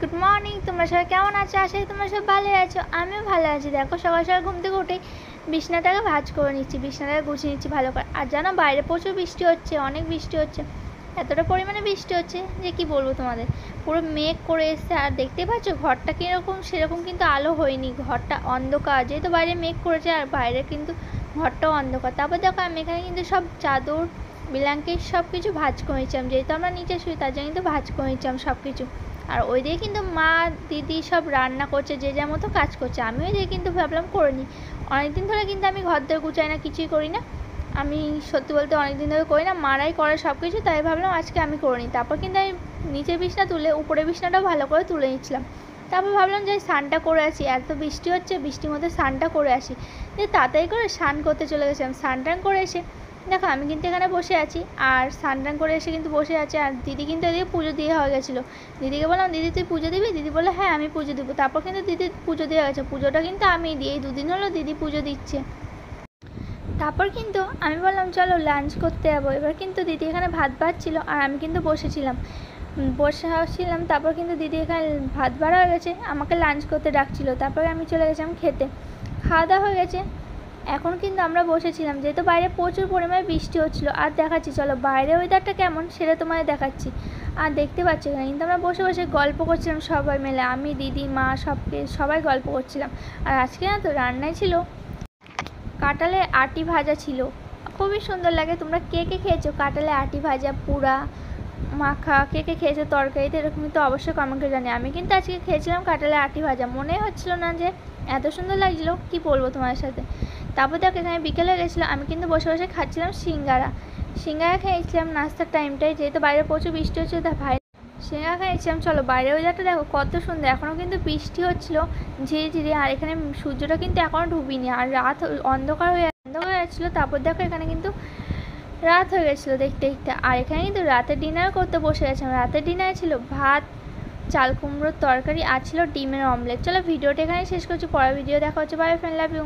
Good morning. তোমরা সবাই কেমন আছো? আশা করি তোমরা সব ভালো আছো। আমিও ভালো আছি। দেখো সকাল সকাল ঘুম থেকে উঠে বিছনাটাকে ভাঁজ করে নিচ্ছি, বিছনাটাকে গুছিয়ে নিচ্ছি ভালো করে। আর জানো বাইরে প্রচুর বৃষ্টি হচ্ছে, অনেক বৃষ্টি হচ্ছে, এতটা পরিমাণে বৃষ্টি হচ্ছে যে কি বলবো তোমাদের। পুরো মেঘ করে এসছে, আর দেখতেই পাচ্ছ ঘরটা কীরকম, সেরকম কিন্তু আলো হয়নি, ঘরটা অন্ধকার, যেহেতু বাইরে মেঘ করেছে আর বাইরে কিন্তু ঘরটাও অন্ধকার। তারপর দেখো আমি এখানে কিন্তু সব চাদর ব্ল্যাঙ্কেট সব কিছু ভাঁজ করে নিচ্ছিলাম, যেহেতু আমরা নিচে শুই তার জন্য কিন্তু ভাঁজ করে নিচ্ছিলাম সব কিছু। আর ওই দিকে কিন্তু মা দিদি সব রান্না করছে, যে যার মতো কাজ করছে। আমি ওই দিকে কিন্তু ভাবলাম করে নিই। অনেকদিন ধরে কিন্তু আমি ঘর দর গুছাই না, কিছুই করি না। আমি সত্যি বলতে অনেকদিন ধরে করি না, মারাই করে সব কিছু, তাই ভাবলাম আজকে আমি করে নিই। তারপর কিন্তু আমি নিচের বিছনা তুলে উপরে বিছনাটাও ভালো করে তুলে নিচ্ছিলাম। তারপর ভাবলাম যে স্নানটা করে আসি, এত বৃষ্টি হচ্ছে, বৃষ্টির মধ্যে স্নানটা করে আসি। যে তাড়াতাড়ি করে স্নান করতে চলে গেছিলাম। স্নান টান করে এসে দেখো আমি কিন্তু এখানে বসে আছি, আর স্নান টান করে এসে কিন্তু বসে আছে। আর দিদি কিন্তু এদিকে পুজো দিয়ে হয়ে গেছিলো। দিদিকে বললাম দিদি তুই পুজো দিবি? দিদি বললো হ্যাঁ আমি পুজো দেবো। তারপর কিন্তু দিদি পুজো দেওয়া গেছে, পুজোটা কিন্তু আমি দিই, এই দুদিন হলো দিদি পুজো দিচ্ছে। তারপর কিন্তু আমি বললাম চলো লাঞ্চ করতে যাবো। এবার কিন্তু দিদি এখানে ভাত বাড়ছিল আর আমি কিন্তু বসেছিলাম। তারপর কিন্তু দিদি এখানে ভাত বাড়া হয়ে গেছে, আমাকে লাঞ্চ করতে ডাকছিল। তারপরে আমি চলে গেছিলাম খেতে। খাওয়া দাওয়া হয়ে গেছে, এখন কিন্তু আমরা বসেছিলাম, যেহেতু বাইরে প্রচুর পরিমাণে বৃষ্টি হচ্ছিলো। আর দেখাচ্ছি চলো বাইরে ওয়েদারটা কেমন সেটা তোমাদের দেখাচ্ছি। আর দেখতে পাচ্ছি এখানে কিন্তু আমরা বসে বসে গল্প করছিলাম সবাই মিলে, আমি দিদি মা সবাই গল্প করছিলাম। আর আজকে না তো রান্নায় ছিল কাঁঠালের আটি ভাজা ছিল, খুবই সুন্দর লাগে। তোমরা কে কে খেয়েছো কাঁঠালের আটি ভাজা, পুরা মাখা, কে কে খেয়েছো তরকারিতে, এরকম তো অবশ্যই কমেন্ট করে জানি। আমি কিন্তু আজকে খেয়েছিলাম কাঁঠালের আটি ভাজা, মনে হচ্ছিল না যে এত সুন্দর লাগছিলো কি বলবো তোমার সাথে। তারপর দেখো এখানে বিকেলে গেছিলো, আমি কিন্তু বসে বসে খাচ্ছিলাম সিঙ্গারা খেয়েছিলাম নাস্তার টাইমটায়, যেহেতু বাইরে প্রচুর বৃষ্টি হচ্ছে তাই ভাই সিঙ্গারা খেয়েছিলাম। চলো বাইরে ওয়েদারটা দেখো কত সুন্দর, এখনও কিন্তু বৃষ্টি হচ্ছিলো ঝিরি ঝিরি। আর এখানে সূর্যটা কিন্তু এখনও ডুবিনি, আর রাত অন্ধকার হয়ে যাচ্ছিলো। তারপর দেখো এখানে কিন্তু রাত হয়ে গেছিলো দেখতে দেখতে। আর এখানে কিন্তু রাতের ডিনার করতে বসে গেছিলাম। রাতের ডিনারে ছিল ভাত, চাল কুমড়োর তরকারি আর ছিল ডিমের অমলেট। চলো ভিডিওটা এখানে শেষ করছি, পরের ভিডিও দেখা হচ্ছে। Bye friend, love you.